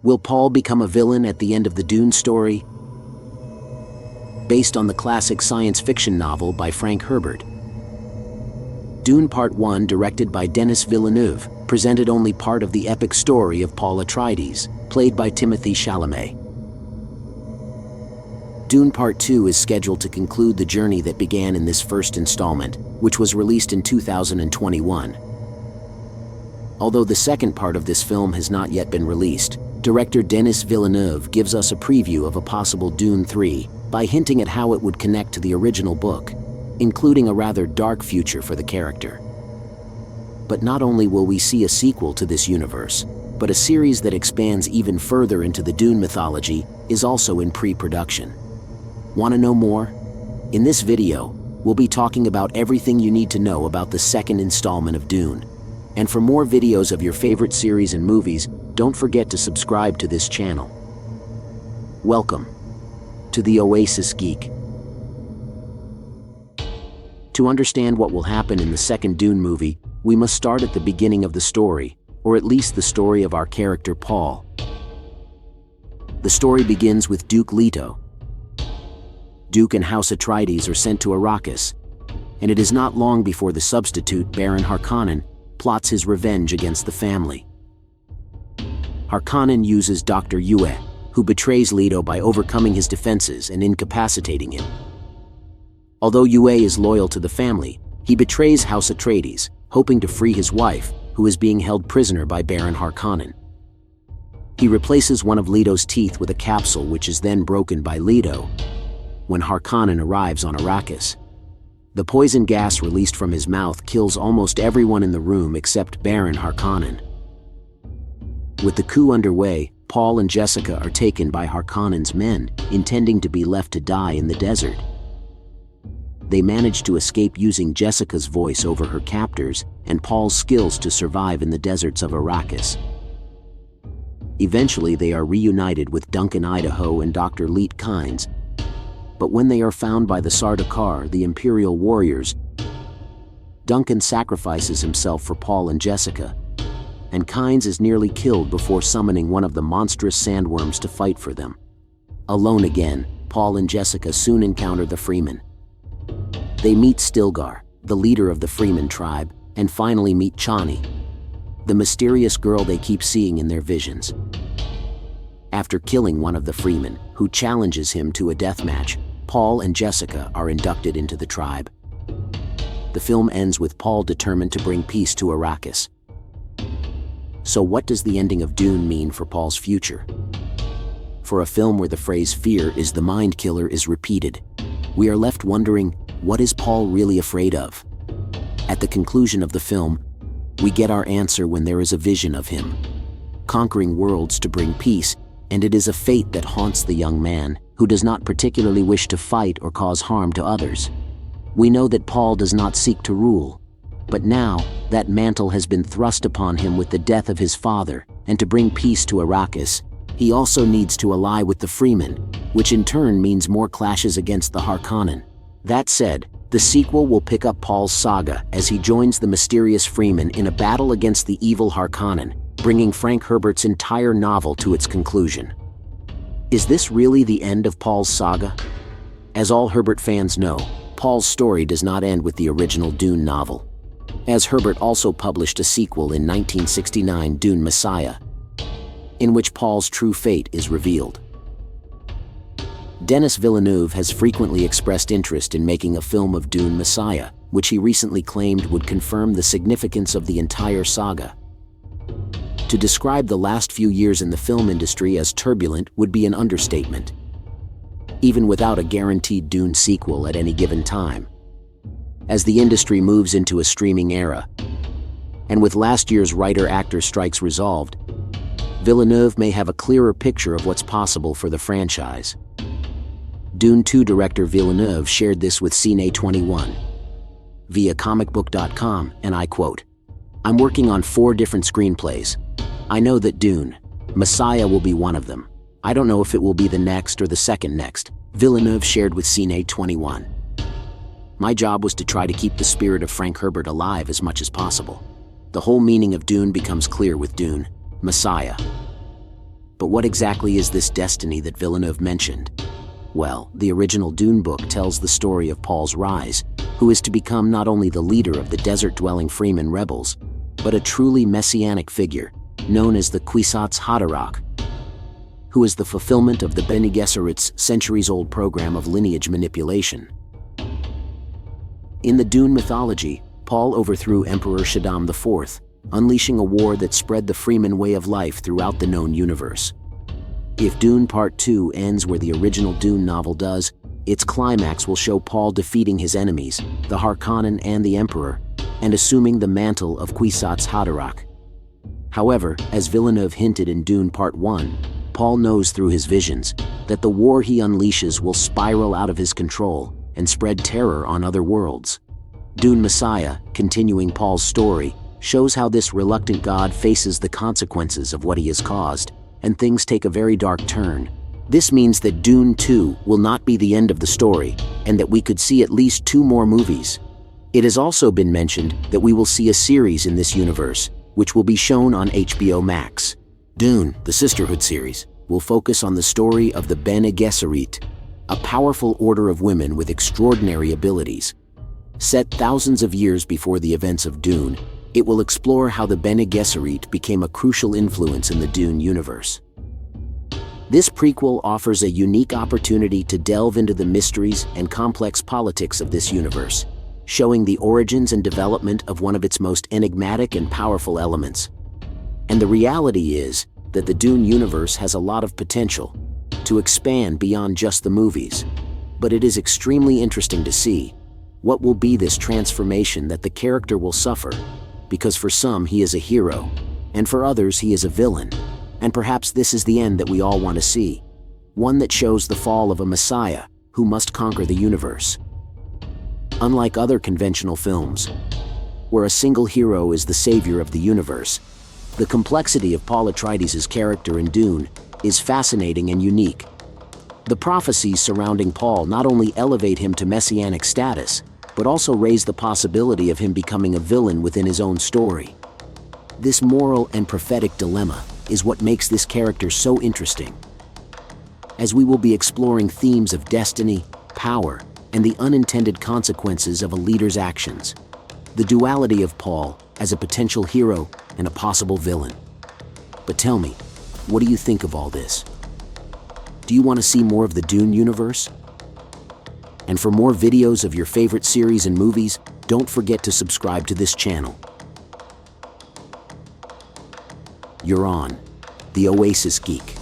Will Paul become a villain at the end of the Dune story? Based on the classic science fiction novel by Frank Herbert. Dune Part 1, directed by Denis Villeneuve, presented only part of the epic story of Paul Atreides, played by Timothée Chalamet. Dune Part 2 is scheduled to conclude the journey that began in this first installment, which was released in 2021. Although the second part of this film has not yet been released, director Denis Villeneuve gives us a preview of a possible Dune 3 by hinting at how it would connect to the original book, including a rather dark future for the character. But not only will we see a sequel to this universe, but a series that expands even further into the Dune mythology is also in pre-production. Want to know more? In this video, we'll be talking about everything you need to know about the second installment of Dune. And for more videos of your favorite series and movies, don't forget to subscribe to this channel. Welcome to the Oasis Geek. To understand what will happen in the second Dune movie, we must start at the beginning of the story, or at least the story of our character Paul. The story begins with Duke Leto. Duke and House Atreides are sent to Arrakis, and it is not long before the substitute, Baron Harkonnen, plots his revenge against the family. Harkonnen uses Dr. Yue, who betrays Leto by overcoming his defenses and incapacitating him. Although Yue is loyal to the family, he betrays House Atreides, hoping to free his wife, who is being held prisoner by Baron Harkonnen. He replaces one of Leto's teeth with a capsule, which is then broken by Leto when Harkonnen arrives on Arrakis. The poison gas released from his mouth kills almost everyone in the room except Baron Harkonnen. With the coup underway, Paul and Jessica are taken by Harkonnen's men, intending to be left to die in the desert. They manage to escape using Jessica's voice over her captors and Paul's skills to survive in the deserts of Arrakis. Eventually, they are reunited with Duncan Idaho and Dr. Leet Kynes, but when they are found by the Sardaukar, the Imperial warriors, Duncan sacrifices himself for Paul and Jessica, and Kynes is nearly killed before summoning one of the monstrous sandworms to fight for them. Alone again, Paul and Jessica soon encounter the Freemen. They meet Stilgar, the leader of the Freeman tribe, and finally meet Chani, the mysterious girl they keep seeing in their visions. After killing one of the Freemen, who challenges him to a death match, Paul and Jessica are inducted into the tribe. The film ends with Paul determined to bring peace to Arrakis. So what does the ending of Dune mean for Paul's future? For a film where the phrase "fear is the mind killer" is repeated, we are left wondering, what is Paul really afraid of? At the conclusion of the film, we get our answer when there is a vision of him conquering worlds to bring peace, and it is a fate that haunts the young man, who does not particularly wish to fight or cause harm to others. We know that Paul does not seek to rule, but now that mantle has been thrust upon him with the death of his father, and to bring peace to Arrakis, he also needs to ally with the Freemen, which in turn means more clashes against the Harkonnen. That said, the sequel will pick up Paul's saga as he joins the mysterious Freemen in a battle against the evil Harkonnen, bringing Frank Herbert's entire novel to its conclusion. Is this really the end of Paul's saga? As all Herbert fans know, Paul's story does not end with the original Dune novel, as Herbert also published a sequel in 1969, Dune Messiah, in which Paul's true fate is revealed. Denis Villeneuve has frequently expressed interest in making a film of Dune Messiah, which he recently claimed would confirm the significance of the entire saga. To describe the last few years in the film industry as turbulent would be an understatement, even without a guaranteed Dune sequel at any given time. As the industry moves into a streaming era, and with last year's writer-actor strikes resolved, Villeneuve may have a clearer picture of what's possible for the franchise. Dune 2 director Villeneuve shared this with Cine21 via comicbook.com, and I quote, "I'm working on 4 different screenplays. I know that Dune Messiah will be one of them. I don't know if it will be the next or the second next," Villeneuve shared with Cine21. "My job was to try to keep the spirit of Frank Herbert alive as much as possible. The whole meaning of Dune becomes clear with Dune Messiah." But what exactly is this destiny that Villeneuve mentioned? Well, the original Dune book tells the story of Paul's rise, who is to become not only the leader of the desert-dwelling Freeman rebels, but a truly messianic figure, known as the Kwisatz Haderach, who is the fulfillment of the Bene Gesserit's centuries-old program of lineage manipulation. In the Dune mythology, Paul overthrew Emperor Shaddam IV, unleashing a war that spread the Freeman way of life throughout the known universe. If Dune Part 2 ends where the original Dune novel does, its climax will show Paul defeating his enemies, the Harkonnen and the Emperor, and assuming the mantle of Kwisatz Haderach. However, as Villeneuve hinted in Dune Part 1, Paul knows through his visions that the war he unleashes will spiral out of his control and spread terror on other worlds. Dune Messiah, continuing Paul's story, shows how this reluctant God faces the consequences of what he has caused, and things take a very dark turn. This means that Dune 2 will not be the end of the story, and that we could see at least 2 more movies. It has also been mentioned that we will see a series in this universe, which will be shown on HBO Max. Dune, the Sisterhood series, will focus on the story of the Bene Gesserit, a powerful order of women with extraordinary abilities. Set thousands of years before the events of Dune, it will explore how the Bene Gesserit became a crucial influence in the Dune universe. This prequel offers a unique opportunity to delve into the mysteries and complex politics of this universe, showing the origins and development of one of its most enigmatic and powerful elements. And the reality is that the Dune universe has a lot of potential to expand beyond just the movies. But it is extremely interesting to see what will be this transformation that the character will suffer, because for some he is a hero, and for others he is a villain. And perhaps this is the end that we all want to see, one that shows the fall of a messiah who must conquer the universe. Unlike other conventional films, where a single hero is the savior of the universe, the complexity of Paul Atreides' character in Dune is fascinating and unique. The prophecies surrounding Paul not only elevate him to messianic status, but also raise the possibility of him becoming a villain within his own story. This moral and prophetic dilemma is what makes this character so interesting, as we will be exploring themes of destiny, power, and the unintended consequences of a leader's actions. The duality of Paul as a potential hero and a possible villain. But tell me, what do you think of all this? Do you want to see more of the Dune universe? And for more videos of your favorite series and movies, don't forget to subscribe to this channel. You're on The Oasis Geek.